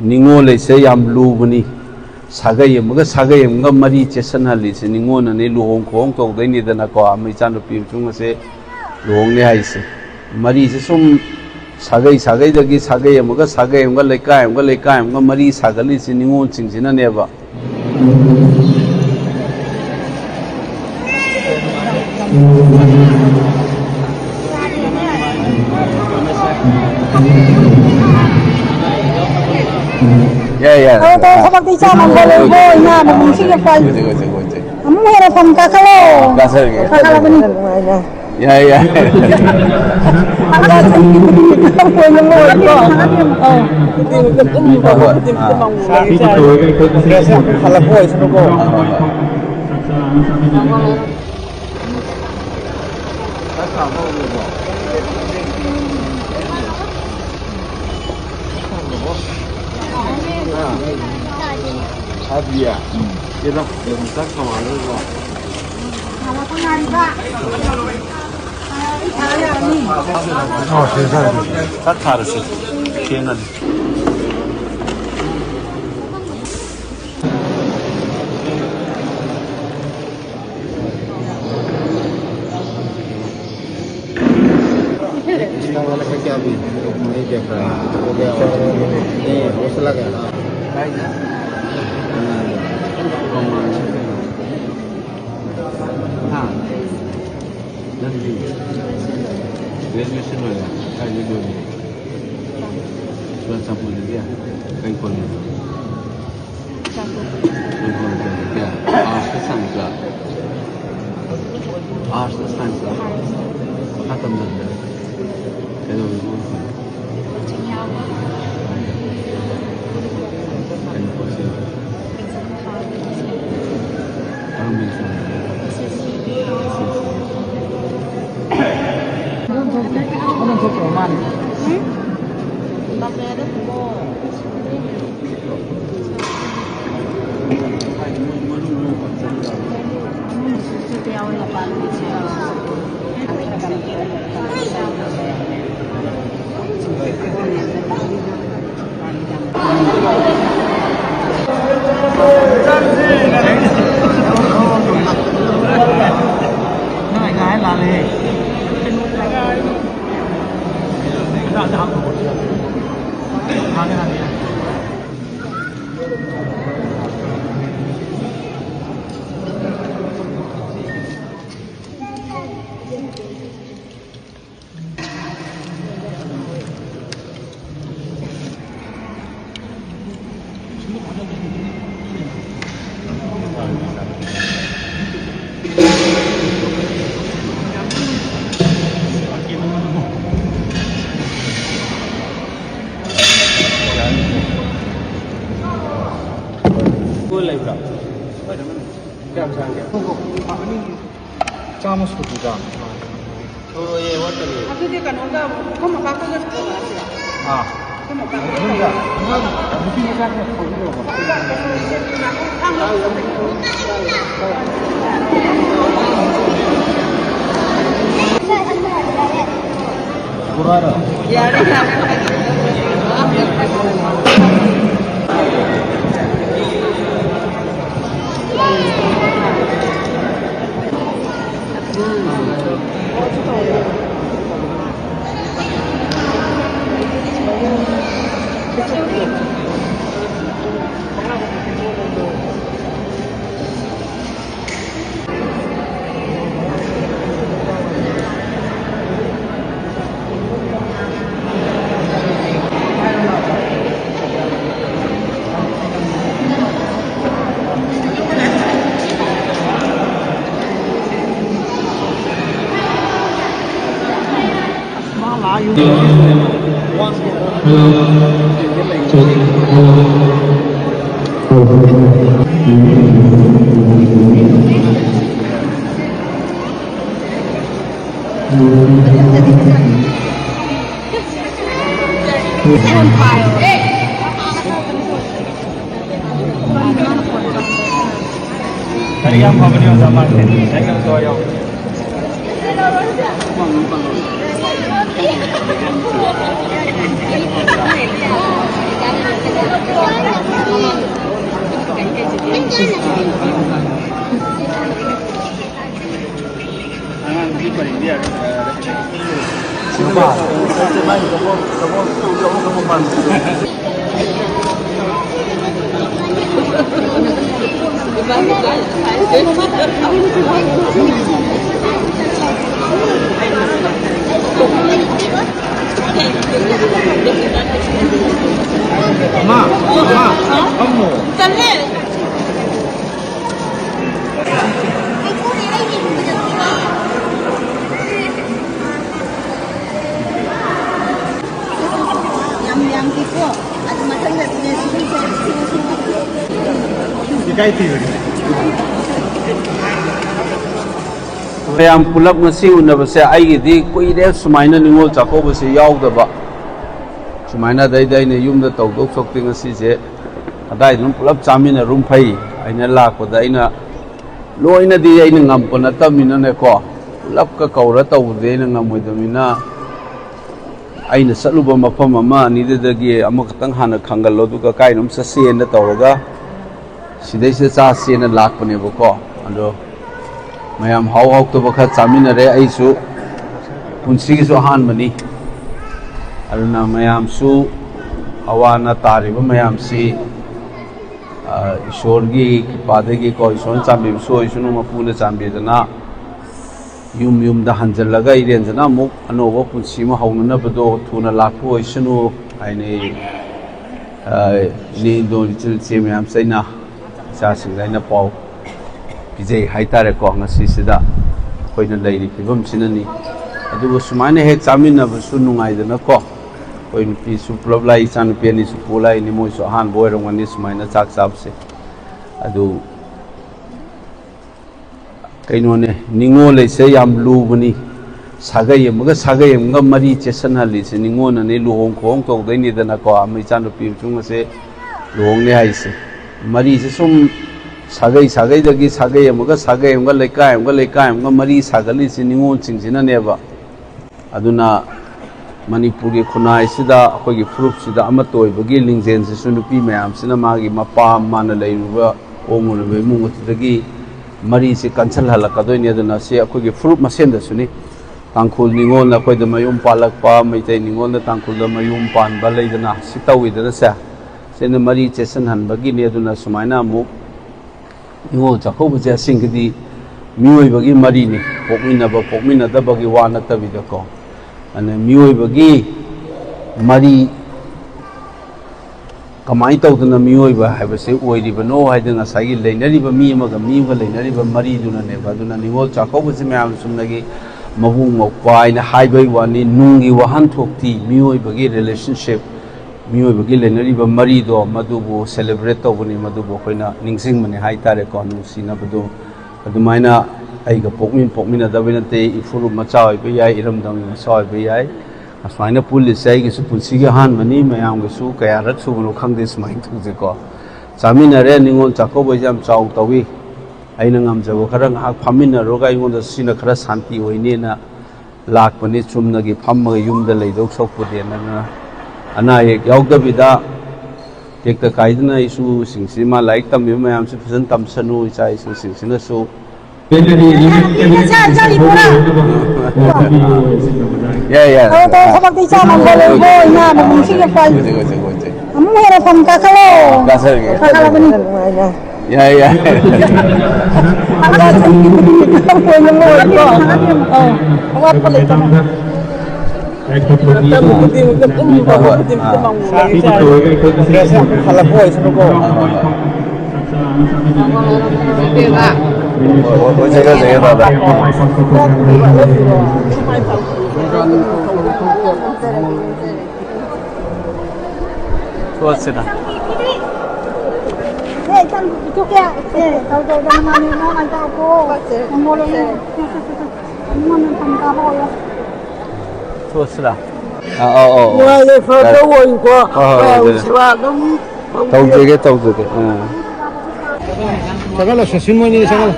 निंगो लेसे याम लुबनी सागय मग सागय मग मरी चेसन हलिसे निंगो नने लुहोंग खोंग तो दैनि दना को आमै चान पि चुंग से लुहोंग ने हाइसे मरी से सुम सागय सागय दगी सागय मग लेकाय मग मरी सागली से निंगो चिंगसिना नेबा ya to seperti sama boleh boynya mengisi ke file kamu harapan kakak lo kakak apa nih ya kalau boy senugo Iya, kita bentar kemana itu? Kalau pun hari pak, oh, saya harus kian वाला का क्या भी नहीं देख रहा है हो गया ये हौसला गया हाँ नंदी ग्रेजुएशन में कहीं जो भी सब बोल दिया कहीं कौन क्या आर्ट्स का साइंस खत्म कर दिया चामच को पूजा तो ये वो तो ये aku dia kan udah kamu kakak dia sekolah sih हाँ kamu kakak enggak mungkin kita kan kurara ya ada Tadi yang apa dia sama ini? Saya kan tahu yang. ꯃꯌꯥꯝ ꯄꯨꯂꯞ ꯉꯁꯤ ꯎꯅꯕꯁꯦ ꯑꯩꯒꯤꯗꯤ ꯀꯨꯏꯔꯦ ꯁꯨꯃꯥꯏꯅ ꯅꯤꯉꯣꯜ ꯆꯥꯛꯀꯧꯕꯁꯦ ꯌꯥꯎꯗꯕ ꯁꯨꯃꯥꯏꯅ ꯑꯗꯩꯗ ꯑꯩꯅ ꯌꯨꯝꯗ ꯇꯧꯗꯧ ꯁꯣꯛꯇꯦ ꯉꯁꯤꯁꯦ ꯑꯗꯥꯏꯗ ꯑꯗꯨꯝ ꯄꯨꯂꯞ ꯆꯥꯃꯤꯟꯅꯔꯨꯝ ꯐꯩ ꯑꯩꯅ ꯂꯥꯛꯄꯗ ꯑꯩꯅ ꯂꯣꯏꯅꯗꯤ ꯑꯩꯅ ꯉꯝꯄ ꯅꯠꯇꯕꯅꯤꯅꯅꯦꯀꯣ ꯄꯨꯂꯞꯀ ꯀꯧꯔ ꯇꯧꯕꯗꯤ ꯑꯩꯅ ꯉꯝꯃꯣꯏꯗꯕꯅꯤꯅ ꯑꯩꯅ ꯆꯠꯂꯨꯕ ꯃꯐꯝ ꯑꯃ ꯑꯅꯤꯗꯨꯗꯒꯤ ꯑꯃꯈꯛꯇꯪ ꯍꯥꯟꯅ ꯈꯪꯒꯜꯂꯣ ꯑꯗꯨꯒ ꯀꯥꯏꯅꯣꯝ ꯆꯠꯁꯦꯅ ꯇꯧꯔꯒ ꯁꯤꯗꯩꯁꯤꯗ ꯆꯥꯁꯦꯅ ꯂꯥꯛꯄꯅꯦꯕꯀꯣ ꯑꯗꯣ ꯃꯌꯥꯝ ꯍꯥꯎꯇꯕ ꯈꯔ ꯆꯥꯃꯤꯟꯅꯔꯦ ꯑꯩꯁꯨ ꯄꯨꯟꯁꯤꯒꯤꯁꯨ ꯑꯍꯥꯟꯕꯅꯤ ꯑꯗꯨꯅ ꯃꯌꯥꯝꯁꯨ ꯑꯋꯥ ꯑꯅꯥ ꯇꯥꯔꯤꯕ ꯃꯌꯥꯝꯁꯤ ꯏꯁꯣꯔꯒꯤ ꯀ꯭ꯔꯤꯄꯥꯗꯒꯤꯀꯣ ꯏꯁꯣꯔꯅ ꯆꯥꯟꯕꯤꯕꯁꯨ ꯑꯣꯏꯁꯅꯨ ꯃꯄꯨꯅ ꯆꯥꯟꯕꯤꯗꯅ ꯌꯨꯝ ꯌꯨꯝꯗ ꯍꯟꯖꯤꯜꯂꯒ ꯏꯔꯦꯟꯖꯅ ꯑꯃꯨꯛ ꯑꯅꯧꯕ ꯄꯨꯟꯁꯤ ꯑꯃ ꯍꯧꯅꯅꯕꯗꯣ ꯊꯨꯅ ꯂꯥꯛꯄ ꯑꯣꯏꯁꯅꯨ ꯍꯥꯏꯅꯩ ꯏꯅꯦ ꯏꯟꯗꯣꯜ ꯏꯆꯤꯜ ꯏꯆꯦ ꯃꯌꯥꯝꯁꯦ ꯑꯩꯅ ꯏꯆꯥꯁꯤꯡꯗ ꯑꯩꯅ ꯄꯥꯎ ꯄꯤꯖꯩ ꯍꯥꯏꯇꯥꯔꯦꯀꯣ ꯉꯁꯤꯁꯤꯗ ꯑꯩꯈꯣꯏꯅ ꯂꯩꯔꯤ ꯐꯤꯕꯝꯁꯤꯅꯅꯤ ꯑꯗꯨꯕꯨ ꯁꯨꯃꯥꯏꯅ ꯍꯦꯛ ꯆꯥꯃꯤꯟꯅꯕꯁꯨ ꯅꯨꯡꯉꯥꯏꯗꯅꯀꯣ ꯑꯩꯈꯣꯏ ꯅꯨꯄꯤꯁꯨ ꯄꯨꯂꯞ ꯂꯥꯛꯏ ꯏꯆꯥ ꯅꯨꯄꯤ ꯑꯅꯤꯁꯨ ꯄꯨꯂꯞ ꯂꯥꯛꯏꯅꯤ ꯃꯣꯏꯁꯨ ꯑꯍꯥꯟꯕ ꯑꯣꯏꯔꯝꯒꯅꯤ ꯁꯨꯃꯥꯏꯅ ꯆꯥꯛ ꯆꯥꯕꯁꯦ ꯑꯗꯨ ꯀꯩꯅꯣꯅꯦ ꯅꯤꯉꯣꯜ ꯂꯩꯁꯦ ꯌꯥꯝ ꯂꯨꯕꯅꯤ ꯁꯥꯒꯩ ꯑꯃꯒ ꯃꯔꯤ ꯆꯦꯠꯁꯟꯍꯜꯂꯤꯁꯦ ꯅꯤꯉꯣꯜꯅꯅꯤ ꯂꯨꯍꯣꯡ ꯈꯣꯡ ꯇꯧꯗꯣꯏꯅꯤꯗꯅꯀꯣ ꯑꯃ ꯏꯆꯥ ꯅꯨꯄꯤ ꯑꯃꯁꯨꯡ ꯑꯁꯦ ꯂꯨꯍꯣꯡꯅꯤ ꯍꯥꯏꯁꯦ ꯃꯔꯤꯁꯦ ꯁꯨꯝ ꯁꯥꯒꯩꯗꯒꯤ ꯁꯥꯒꯩ ꯑꯃꯒ ꯂꯩꯀꯥꯏ ꯑꯃꯒ ꯃꯔꯤ ꯁꯥꯒꯠꯂꯤꯁꯤ ꯅꯤꯉꯣꯜꯁꯤꯡꯁꯤꯅꯅꯦꯕ ꯑꯗꯨꯅ ꯃꯅꯤꯄꯨꯔꯒꯤ ꯈꯨꯟꯅꯥꯏꯁꯤꯗ ꯑꯩꯈꯣꯏꯒꯤ ꯐꯨꯔꯨꯞꯁꯤꯗ ꯑꯃꯠꯇ ꯑꯣꯏꯕꯒꯤ ꯂꯤꯡꯖꯦꯜꯁꯤꯁꯨ ꯅꯨꯄꯤ ꯃꯌꯥꯝꯁꯤꯅ ꯃꯥꯒꯤ ꯃꯄꯥ ꯃꯥꯅ ꯂꯩꯔꯨꯕ ꯍꯣꯡꯉꯨꯔꯤꯕ ꯏꯃꯨꯡ ꯑꯗꯨꯗꯒꯤ ꯃꯔꯤꯁꯤ ꯀꯟꯁꯤꯜꯍꯜꯂꯛꯀꯗꯣꯏꯅꯤ ꯑꯗꯨꯅ ꯁꯤ ꯑꯩꯈꯣꯏꯒꯤ ꯐꯨꯔꯨꯞ ꯃꯁꯦꯟꯗꯁꯨꯅꯤ ꯇꯥꯡꯈꯨꯜ ꯅꯤꯉꯣꯜꯅ ꯑꯩꯈꯣꯏꯗ ꯃꯌꯨꯝ ꯄꯥꯜꯂꯛꯄ ꯃꯩꯇꯩ ꯅꯤꯉꯣꯜꯅ ꯇꯥꯡꯈꯨꯜꯗ ꯃꯌꯨꯝ ꯄꯥꯟꯕ ꯂꯩꯗꯅ ꯁꯤ ꯇꯧꯋꯤꯗꯅ ꯁꯤꯅ ꯃꯔꯤ ꯆꯦꯠꯁꯤꯟꯍꯟꯕꯒꯤꯅꯤ ꯑꯗꯨꯅ ꯁꯨꯃꯥꯏꯅ ꯑꯃꯨꯛ ꯅꯤꯉꯣꯜ ꯆꯥꯛꯀꯧꯕꯁꯦ ꯑꯁꯦꯡꯕꯗꯤ ꯃꯤꯑꯣꯏꯕꯒꯤ ꯃꯔꯤꯅꯤ ꯄꯣꯛꯃꯤꯟꯅꯗꯕꯒꯤ ꯋꯥ ꯅꯠꯇꯕꯤꯗꯀꯣ ꯑꯗꯨꯅ ꯃꯤꯑꯣꯏꯕꯒꯤ ꯃꯔꯤ ꯀꯃꯥꯏꯅ ꯇꯧꯗꯅ ꯃꯤꯑꯣꯏꯕ ꯍꯥꯏꯕꯁꯤ ꯑꯣꯏꯔꯤꯕꯅꯣ ꯍꯥꯏꯗꯅ ꯉꯁꯥꯏꯒꯤ ꯂꯩꯅꯔꯤꯕ ꯃꯤ ꯑꯃꯒ ꯂꯩꯅꯔꯤꯕ ꯃꯔꯤꯗꯨꯅꯅꯦꯕ ꯑꯗꯨꯅ ꯅꯤꯉꯣꯜ ꯆꯥꯛꯀꯧꯕꯁꯤ ꯃꯌꯥꯝ ꯆꯨꯝꯅꯒꯤ ꯃꯕꯨꯡ ꯃꯧꯄ꯭ꯋꯥ ꯍꯥꯏꯅ ꯍꯥꯏꯕꯒꯤ ꯋꯥꯅꯤ ꯅꯨꯡꯒꯤ ꯋꯥꯍꯟꯊꯣꯛꯇꯤ ꯃꯤꯑꯣꯏꯕꯒꯤ ꯔꯤꯂꯦꯁꯟꯁꯤꯞ ꯃꯤꯑꯣꯏꯕꯒꯤ ꯂꯩꯅꯔꯤꯕ ꯃꯔꯤꯗꯣ ꯃꯗꯨꯕꯨ ꯁꯦꯂꯦꯕ꯭ꯔꯦꯠ ꯇꯧꯕꯅꯤ ꯃꯗꯨꯕꯨ ꯑꯩꯈꯣꯏꯅ ꯅꯤꯡꯁꯤꯡꯕꯅꯤ ꯍꯥꯏꯇꯥꯔꯦꯀꯣ ꯅꯨꯡꯁꯤꯅꯕꯗꯣ ꯑꯗꯨꯃꯥꯏꯅ ꯑꯩꯒ ꯄꯣꯛꯃꯤꯟꯅꯗꯕ ꯅꯠꯇꯦ ꯏꯐꯨꯔꯨꯞ ꯃꯆꯥ ꯑꯣꯏꯕ ꯌꯥꯏ ꯏꯔꯝꯗꯝꯒꯤ ꯃꯆꯥ ꯑꯣꯏꯕ ꯌꯥꯏ ꯑꯁꯨꯃꯥꯏꯅ ꯄꯨꯜꯂꯤꯁꯦ ꯑꯩꯒꯤꯁꯨ ꯄꯨꯟꯁꯤꯒꯤ ꯑꯍꯥꯟꯕꯅꯤ ꯃꯌꯥꯝꯒꯤꯁꯨ ꯀꯌꯥꯔꯛ ꯁꯨꯕꯅꯣ ꯈꯪꯗꯦ ꯁꯨꯃꯥꯏꯅ ꯇꯧꯁꯦꯀꯣ ꯆꯥꯃꯤꯟꯅꯔꯦ ꯅꯤꯉꯣꯜ ꯆꯥꯛꯀꯧꯕꯁꯦ ꯌꯥꯝ ꯆꯥꯎ ꯇꯧꯏ ꯑꯩꯅ ꯉꯝꯖꯕ ꯈꯔ ꯉꯥꯏꯍꯥꯛ ꯐꯝꯃꯤꯟꯅꯔꯨꯔꯒ ꯑꯩꯉꯣꯟꯗ ꯁꯤꯅ ꯈꯔ ꯁꯥꯟꯇꯤ ꯑꯣꯏꯅꯦꯅ ꯂꯥꯛꯄꯅꯤ ꯆꯨꯝꯅꯒꯤ ꯐꯝꯃꯒ ꯌꯨꯝꯗ ꯂꯩꯗꯧ ꯁꯣꯛꯄꯗꯦꯅ ꯑꯅꯥ ꯑꯌꯦꯛ ꯌꯥꯎꯗꯕꯤꯗ ꯇꯦꯛꯇ ꯀꯥꯏꯗꯅ ꯏꯁꯨꯁꯤꯡꯁꯤ ꯃꯥ ꯂꯥꯏꯔꯤꯛ ꯇꯝꯕꯤꯕ ꯃꯌꯥꯝꯁꯤ ꯐꯖꯅ ꯇꯝꯁꯅꯨ ꯏꯆꯥ ꯏꯁꯨꯁꯤꯡꯁꯤꯅꯁꯨ ꯌꯥꯏ ꯌꯥꯏ ꯊꯕꯛꯇꯤ ꯆꯥꯝꯃ ꯂꯩꯕꯣ ꯏꯃꯥ ꯅꯨꯡꯁꯤꯒ ꯄꯥꯏ ꯑꯃꯨꯛ ꯍꯦꯟꯅ ꯐꯝ ꯀꯥꯈꯠꯂꯣ ꯀꯥꯈꯠꯂꯕꯅꯤ ꯌꯥꯏ ꯌꯥꯏ ꯑꯋꯥꯠꯄ ꯂꯩꯇꯅ halako isno ko jagah दादा 좋았습니다. 네, 참 이쪽에 네, 저도 많이 나가고 뭐를 엄마는 반가워요. 좋았습니다. wa le fa to wo ko wa dum tawjege 잠깐만 신문이 잠깐